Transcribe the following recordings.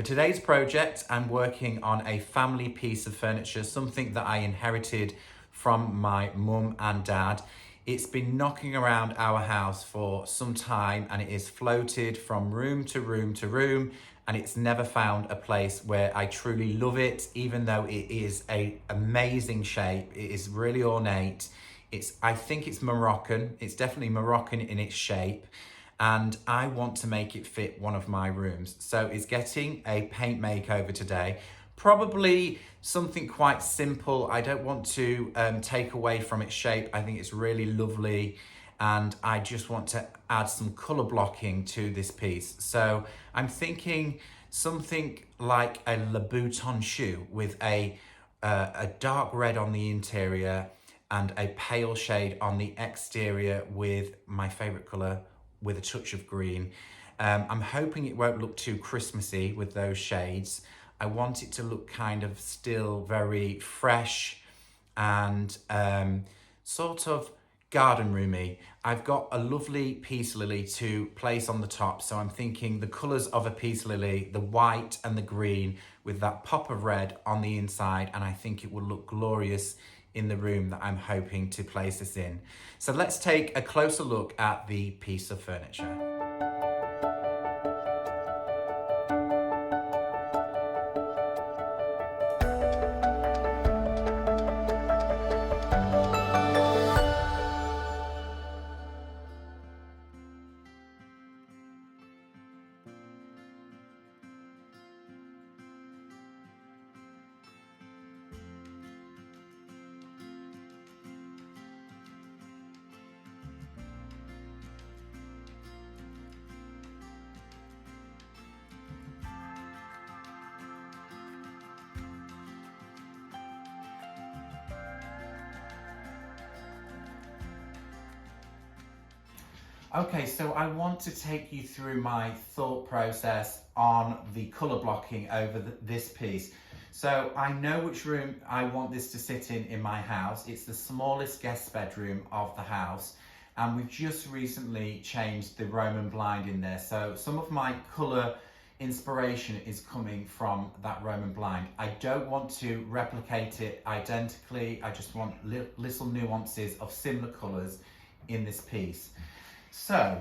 For today's project, I'm working on a family piece of furniture, something that I inherited from my mum and dad. It's been knocking around our house for some time and it is floated from room to room to room, and it's never found a place where I truly love it, even though it is an amazing shape. It is really ornate. I think it's Moroccan. It's definitely Moroccan in its shape, and I want to make it fit one of my rooms. So it's getting a paint makeover today. Probably something quite simple. I don't want to take away from its shape. I think it's really lovely, and I just want to add some color blocking to this piece. So I'm thinking something like a Louboutin shoe with a dark red on the interior and a pale shade on the exterior with my favorite color, with a touch of green. I'm hoping it won't look too Christmassy with those shades. I want it to look kind of still very fresh and sort of garden roomy. I've got a lovely peace lily to place on the top, so I'm thinking the colours of a peace lily, the white and the green with that pop of red on the inside, and I think it will look glorious in the room that I'm hoping to place this in. So let's take a closer look at the piece of furniture. Okay, so I want to take you through my thought process on the colour blocking over this piece. So I know which room I want this to sit in my house. It's the smallest guest bedroom of the house, and we've just recently changed the Roman blind in there. So some of my colour inspiration is coming from that Roman blind. I don't want to replicate it identically. I just want little nuances of similar colours in this piece. So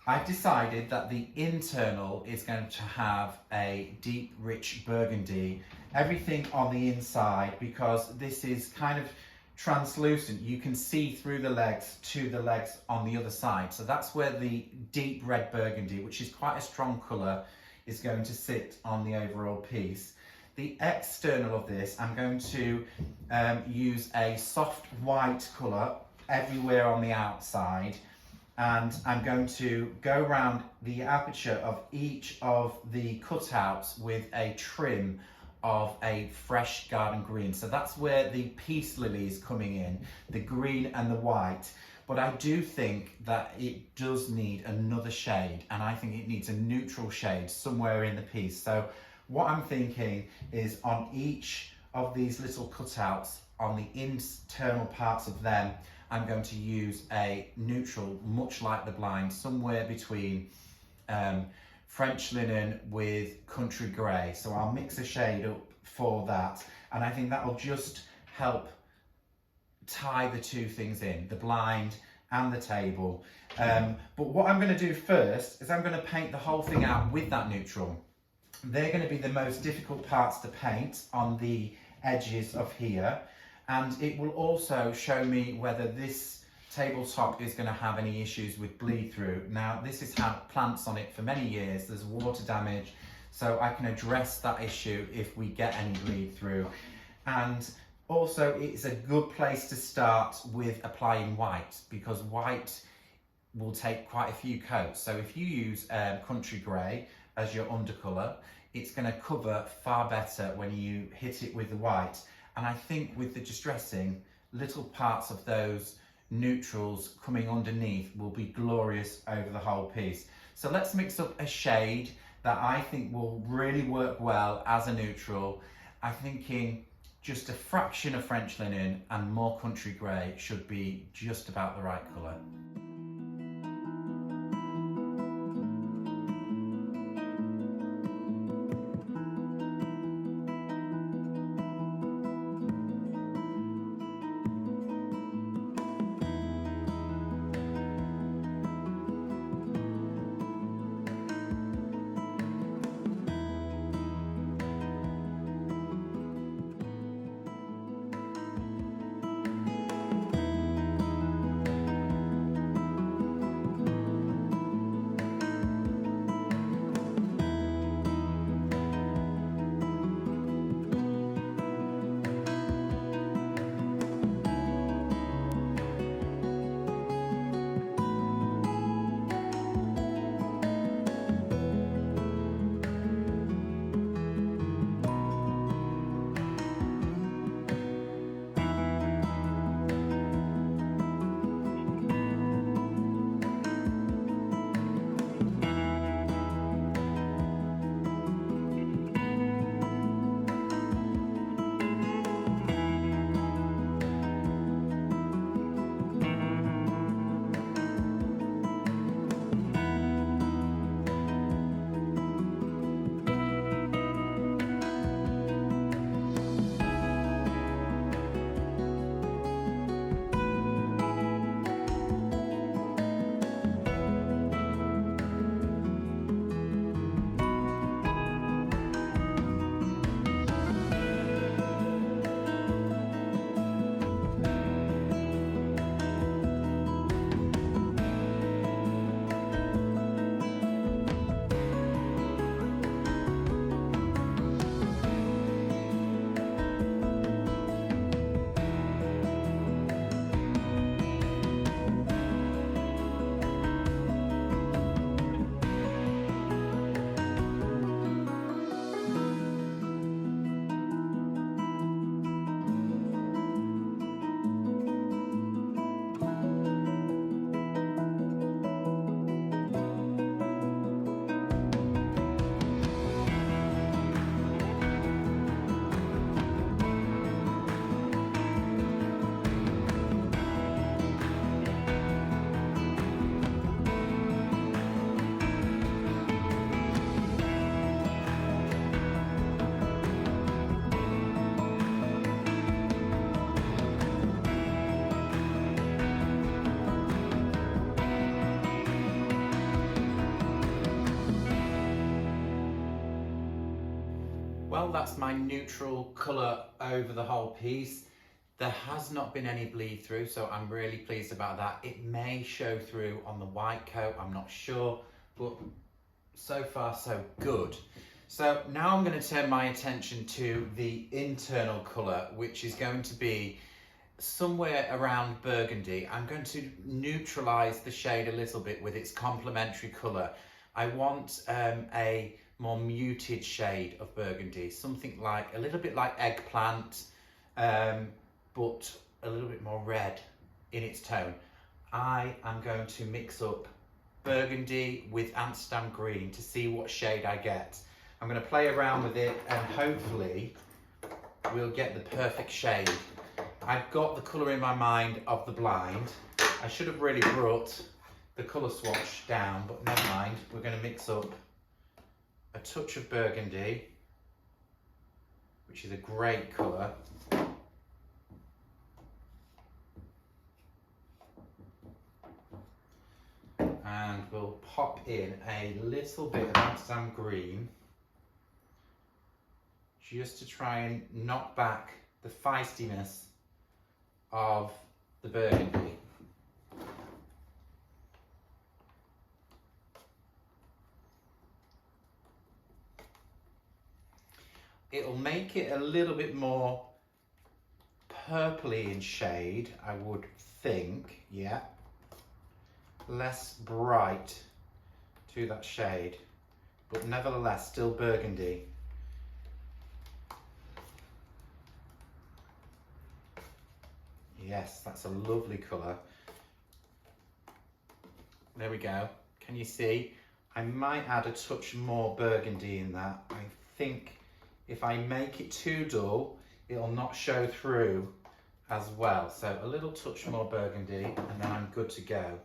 I've decided that the internal is going to have a deep, rich burgundy, everything on the inside, because this is kind of translucent. You can see through the legs to the legs on the other side. So that's where the deep red burgundy, which is quite a strong colour, is going to sit on the overall piece. The external of this, I'm going to use a soft white colour everywhere on the outside, and I'm going to go around the aperture of each of the cutouts with a trim of a fresh garden green. So that's where the peace lily is coming in, the green and the white. But I do think that it does need another shade, and I think it needs a neutral shade somewhere in the piece. So what I'm thinking is on each of these little cutouts, on the internal parts of them, I'm going to use a neutral, much like the blind, somewhere between French linen with country grey. So I'll mix a shade up for that, and I think that'll just help tie the two things in, the blind and the table. But what I'm going to do first is I'm going to paint the whole thing out with that neutral. They're going to be the most difficult parts to paint on the edges of here, and it will also show me whether this tabletop is going to have any issues with bleed through. Now, this has had plants on it for many years, there's water damage, so I can address that issue if we get any bleed through. And also, it's a good place to start with applying white, because white will take quite a few coats. So if you use country grey as your undercolour, it's going to cover far better when you hit it with the white. And I think with the distressing, little parts of those neutrals coming underneath will be glorious over the whole piece. So let's mix up a shade that I think will really work well as a neutral. I'm thinking just a fraction of French linen and more country grey should be just about the right colour. Well, that's my neutral colour over the whole piece. There has not been any bleed through, so I'm really pleased about that. It may show through on the white coat, I'm not sure, but so far so good. So now I'm going to turn my attention to the internal colour, which is going to be somewhere around burgundy. I'm going to neutralise the shade a little bit with its complementary colour. I want a more muted shade of burgundy, something like a little bit like eggplant, but a little bit more red in its tone. I am going to mix up burgundy with Amsterdam green to see what shade I get. I'm going to play around with it and hopefully we'll get the perfect shade. I've got the colour in my mind of the blind. I should have really brought the colour swatch down, but never mind. We're going to mix up a touch of burgundy, which is a great colour. And we'll pop in a little bit of Amsterdam green, just to try and knock back the feistiness of the burgundy. It'll make it a little bit more purpley in shade, I would think, yeah. Less bright to that shade, but nevertheless still burgundy. Yes, that's a lovely colour. There we go. Can you see? I might add a touch more burgundy in that. I think if I make it too dull, it'll not show through as well. So a little touch more burgundy and then I'm good to go.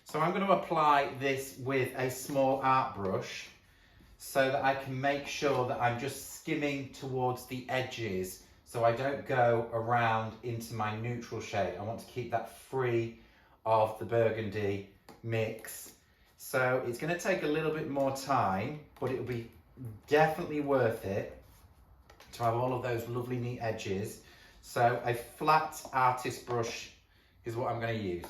So I'm going to apply this with a small art brush so that I can make sure that I'm just skimming towards the edges so I don't go around into my neutral shade. I want to keep that free of the burgundy mix. So it's going to take a little bit more time, but it'll be definitely worth it to have all of those lovely neat edges. So a flat artist brush is what I'm going to use.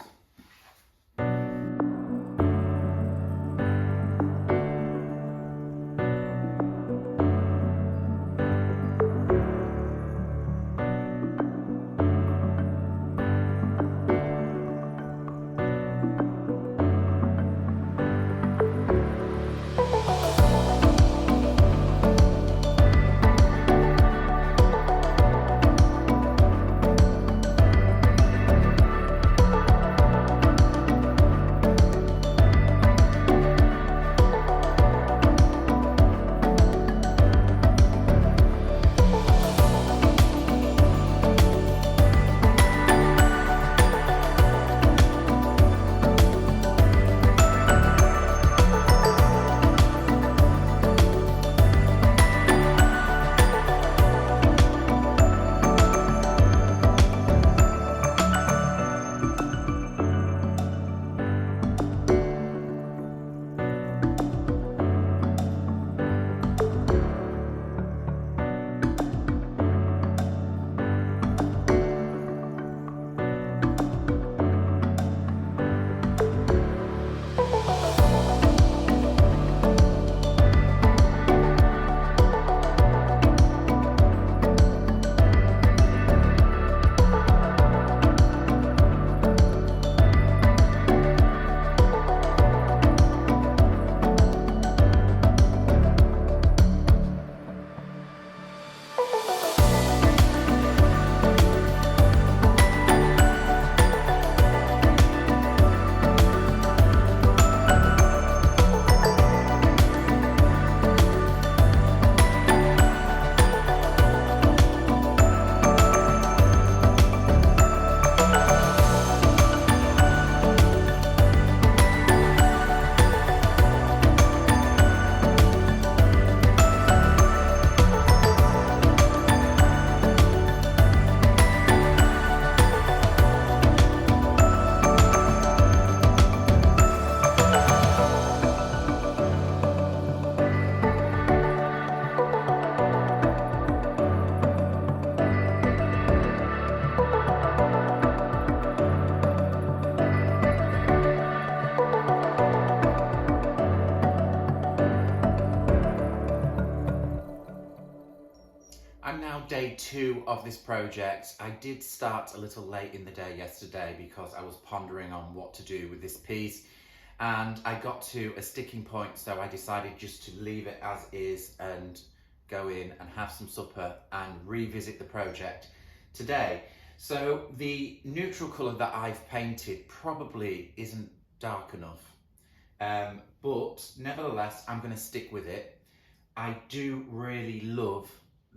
day 2 of this project. I did start a little late in the day yesterday because I was pondering on what to do with this piece, and I got to a sticking point, so I decided just to leave it as is and go in and have some supper and revisit the project today. So the neutral colour that I've painted probably isn't dark enough, but nevertheless I'm going to stick with it. I do really love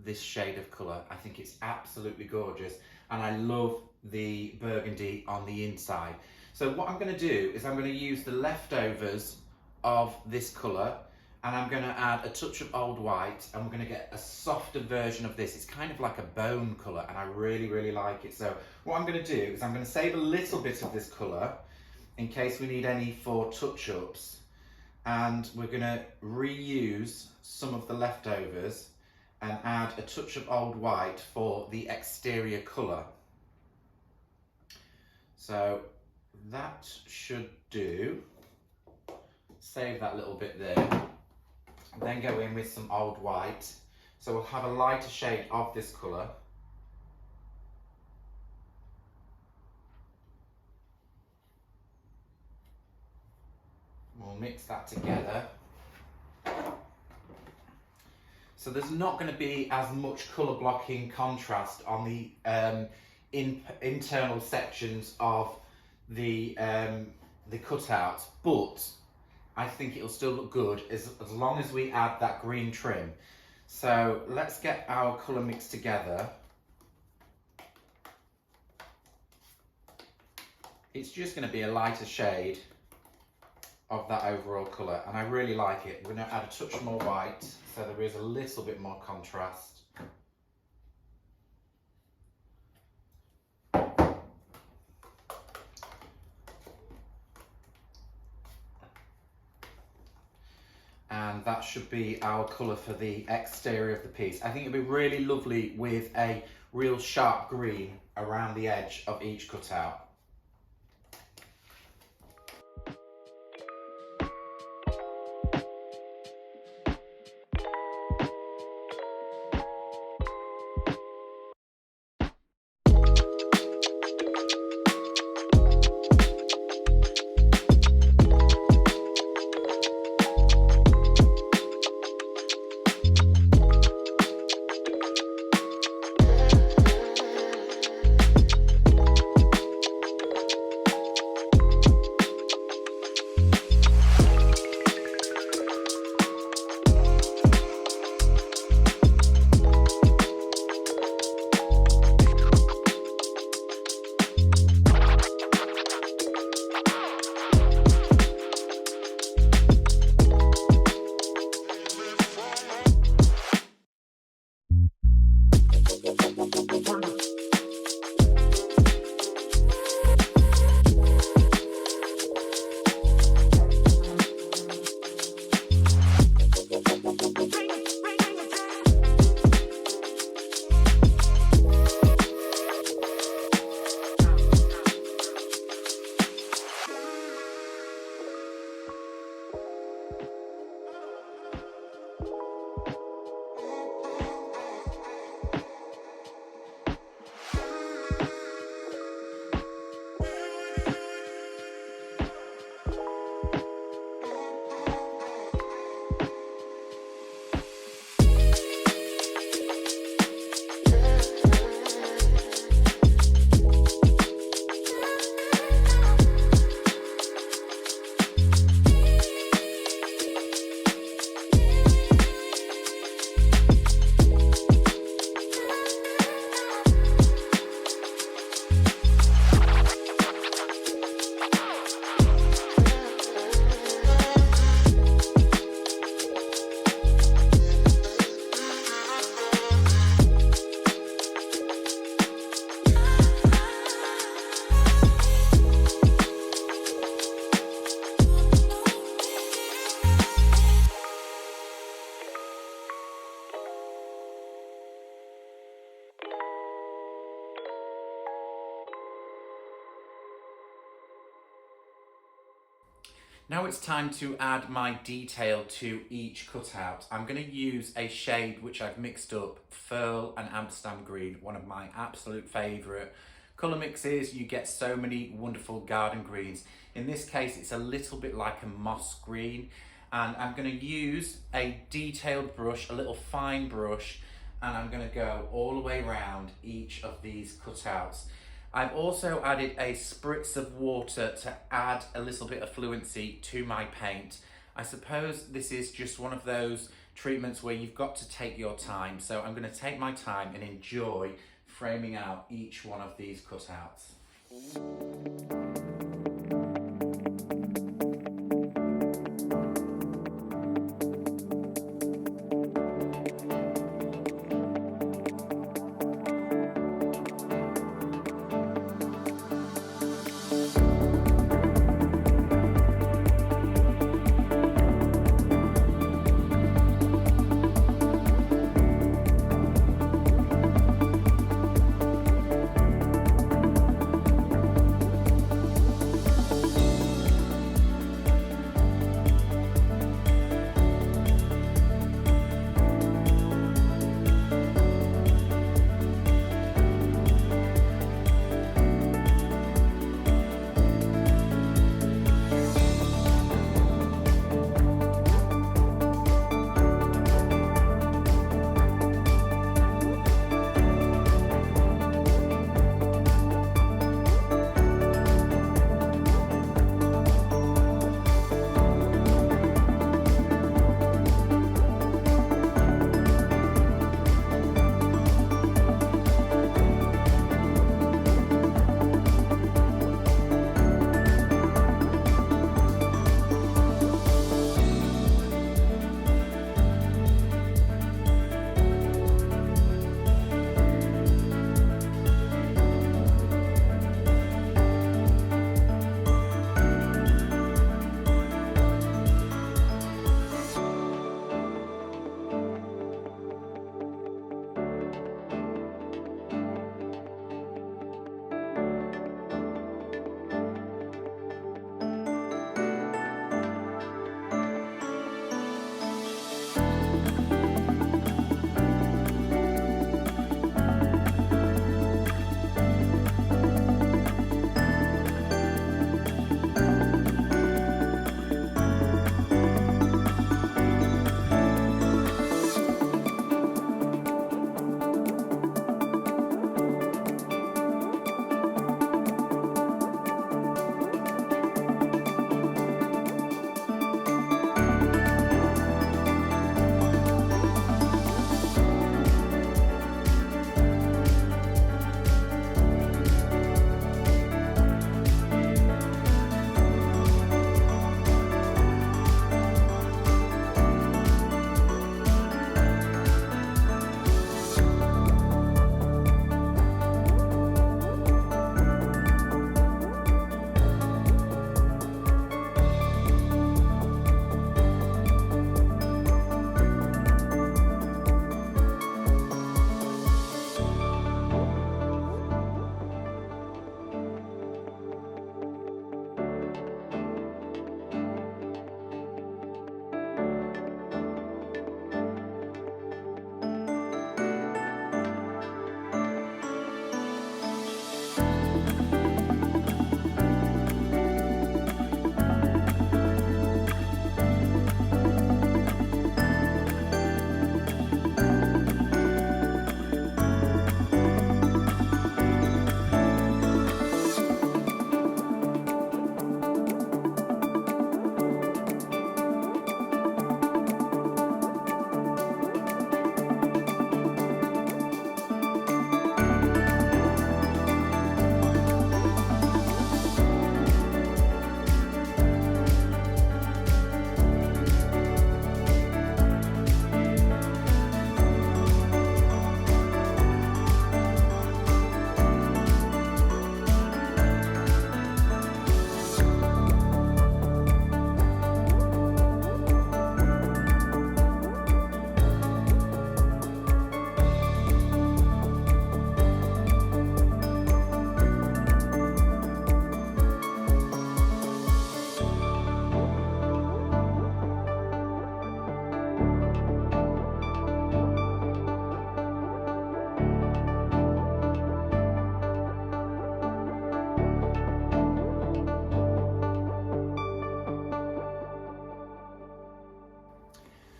this shade of colour. I think it's absolutely gorgeous, and I love the burgundy on the inside. So what I'm going to do is I'm going to use the leftovers of this colour, and I'm going to add a touch of old white, and we're going to get a softer version of this. It's kind of like a bone colour, and I really like it. So what I'm going to do is I'm going to save a little bit of this colour in case we need any for touch-ups, and we're going to reuse some of the leftovers and add a touch of old white for the exterior colour. So that should do. Save that little bit there. Then go in with some old white. So we'll have a lighter shade of this colour. We'll mix that together. So there's not going to be as much colour blocking contrast on the internal sections of the cutouts, but I think it'll still look good as long as we add that green trim. So let's get our colour mixed together. It's just going to be a lighter shade of that overall colour, and I really like it. We're going to add a touch more white so there is a little bit more contrast. And that should be our colour for the exterior of the piece. I think it'd be really lovely with a real sharp green around the edge of each cutout. Now it's time to add my detail to each cutout. I'm going to use a shade which I've mixed up, Furl and Amsterdam Green, one of my absolute favourite colour mixes. You get so many wonderful garden greens. In this case, it's a little bit like a moss green, and I'm going to use a detailed brush, a little fine brush, and I'm going to go all the way around each of these cutouts. I've also added a spritz of water to add a little bit of fluency to my paint. I suppose this is just one of those treatments where you've got to take your time. So I'm going to take my time and enjoy framing out each one of these cutouts.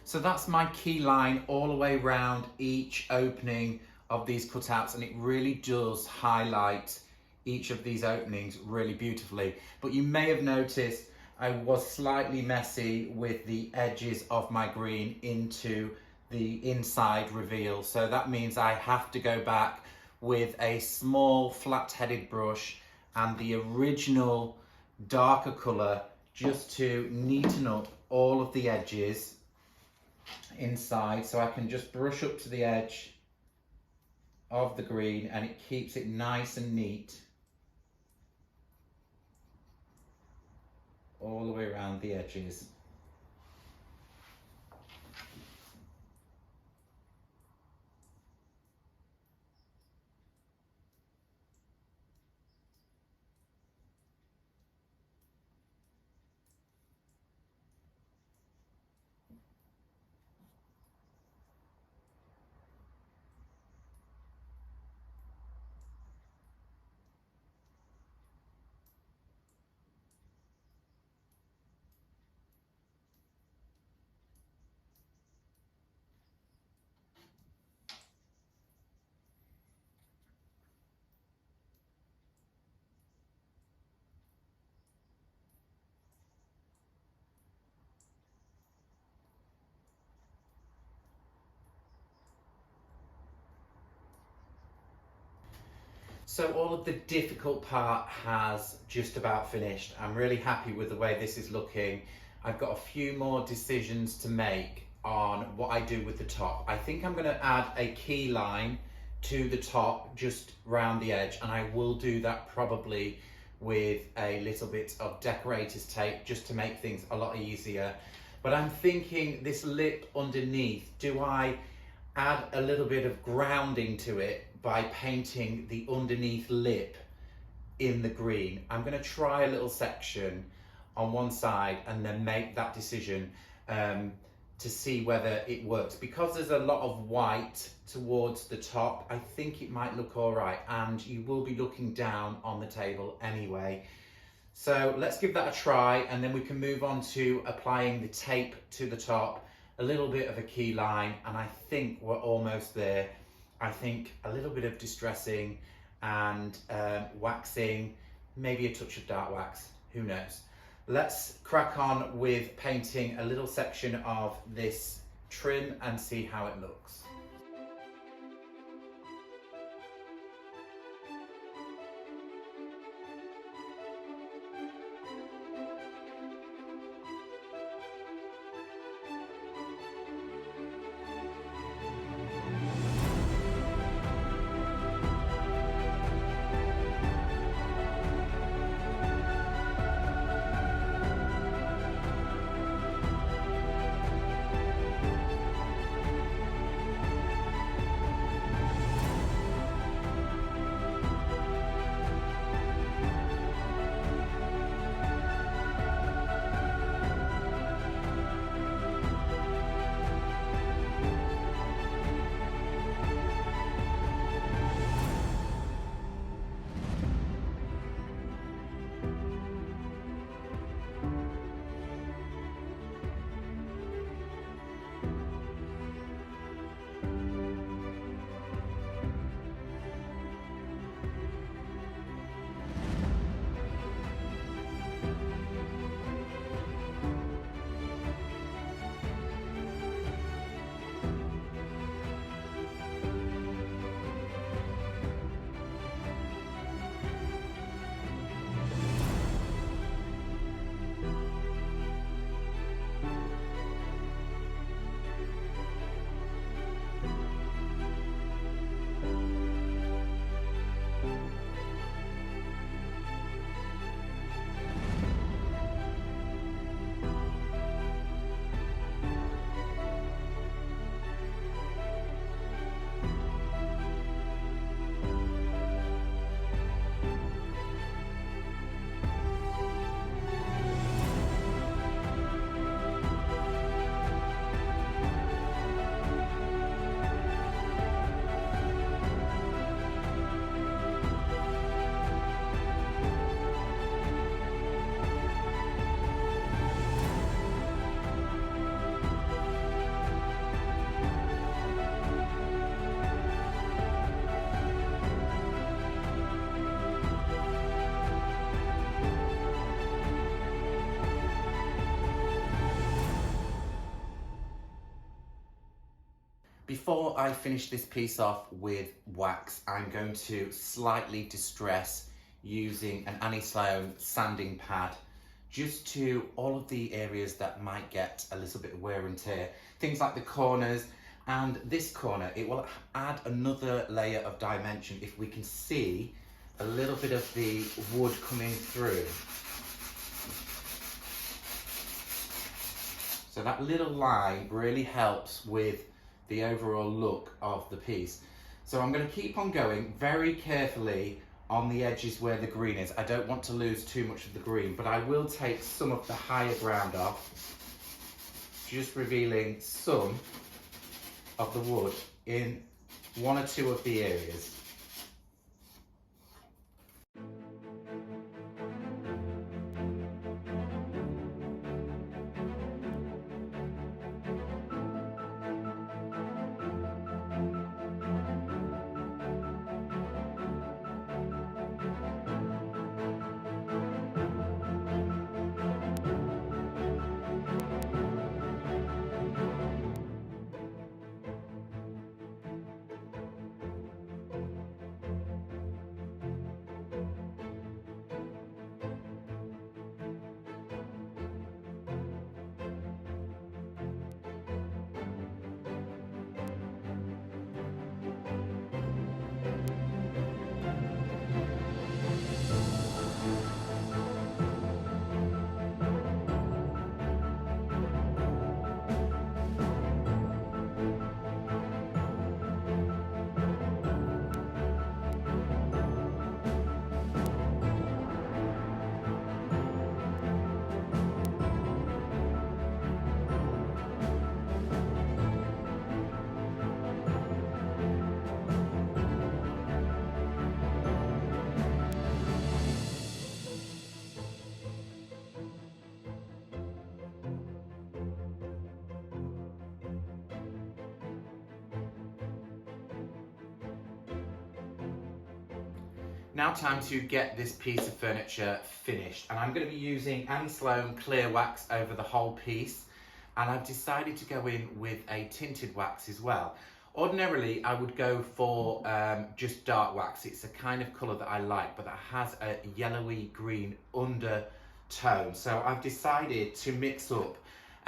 So that's my key line all the way around each opening of these cutouts, and it really does highlight each of these openings really beautifully. But you may have noticed I was slightly messy with the edges of my green into the inside reveal. So that means I have to go back with a small flat-headed brush and the original darker colour just to neaten up all of the edges inside, so I can just brush up to the edge of the green and it keeps it nice and neat all the way around the edges. So all of the difficult part has just about finished. I'm really happy with the way this is looking. I've got a few more decisions to make on what I do with the top. I think I'm going to add a key line to the top just round the edge, and I will do that probably with a little bit of decorator's tape just to make things a lot easier. But I'm thinking this lip underneath, do I add a little bit of grounding to it by painting the underneath lip in the green? I'm going to try a little section on one side and then make that decision to see whether it works. Because there's a lot of white towards the top, I think it might look all right, and you will be looking down on the table anyway. So let's give that a try, and then we can move on to applying the tape to the top, a little bit of a key line, and I think we're almost there. I think a little bit of distressing and waxing, maybe a touch of dark wax, who knows. Let's crack on with painting a little section of this trim and see how it looks. Before I finish this piece off with wax, I'm going to slightly distress using an Annie Sloan sanding pad just to all of the areas that might get a little bit of wear and tear. Things like the corners and this corner. It will add another layer of dimension if we can see a little bit of the wood coming through. So that little line really helps with the overall look of the piece. So I'm going to keep on going very carefully on the edges where the green is. I don't want to lose too much of the green, but I will take some of the higher ground off, just revealing some of the wood in one or two of the areas. Now time to get this piece of furniture finished, and I'm going to be using Annie Sloan clear wax over the whole piece, and I've decided to go in with a tinted wax as well. Ordinarily I would go for just dark wax. It's a kind of colour that I like, but that has a yellowy green undertone. So I've decided to mix up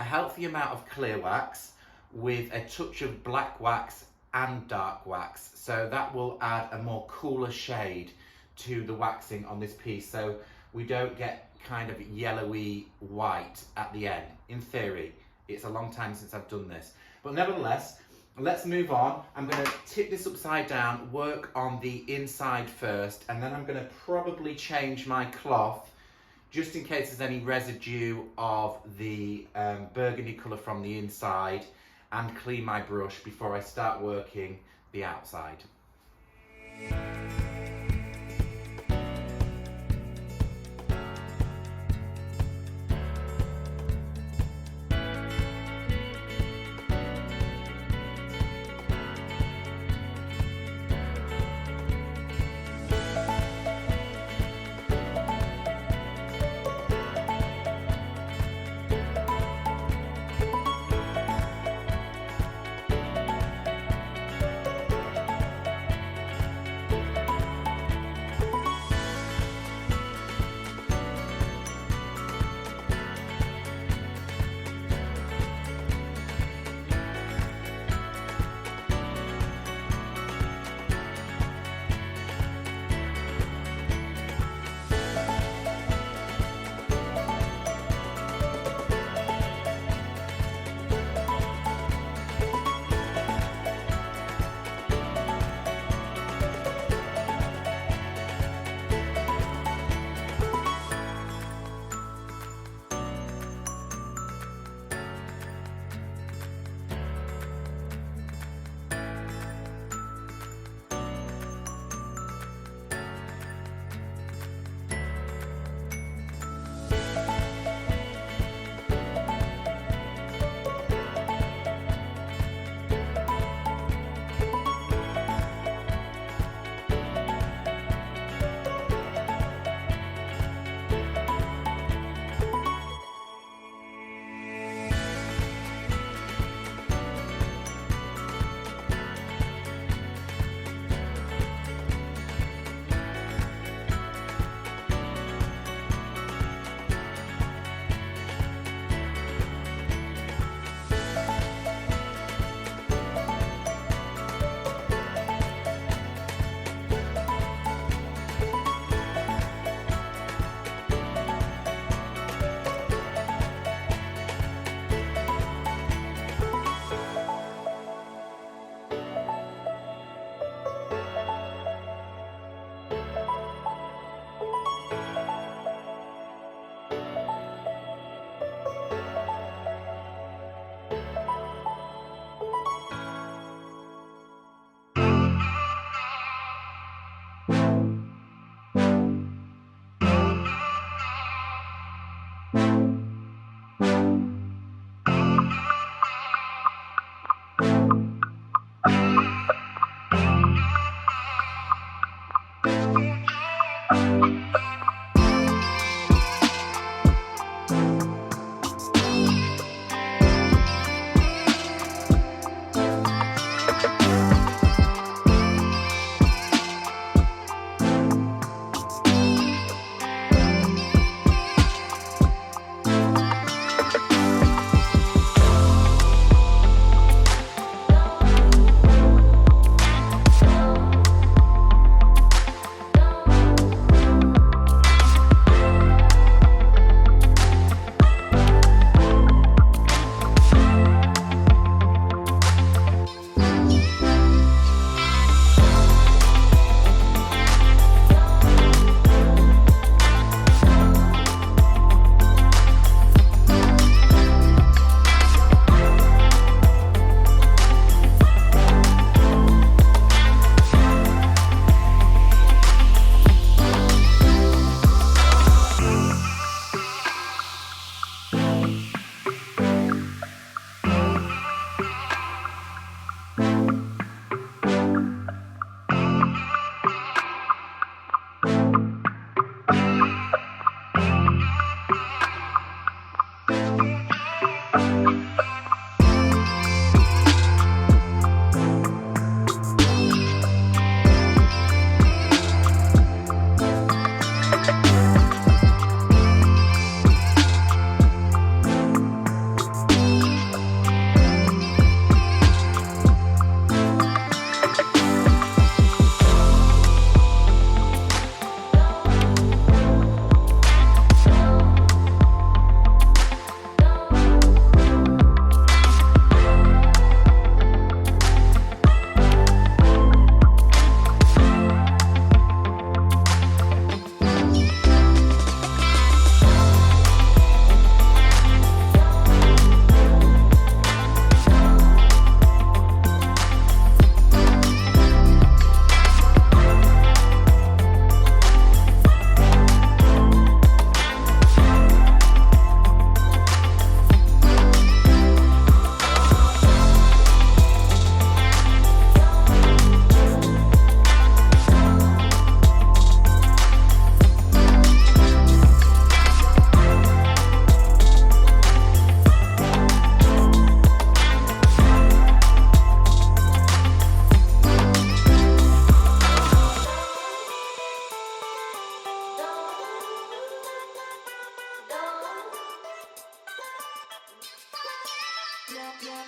a healthy amount of clear wax with a touch of black wax and dark wax, so that will add a more cooler shade to the waxing on this piece, so we don't get kind of yellowy white at the end. In theory, it's a long time since I've done this, but nevertheless, let's move on. I'm going to tip this upside down, work on the inside first, and then I'm going to probably change my cloth just in case there's any residue of the burgundy colour from the inside, and clean my brush before I start working the outside. Yeah.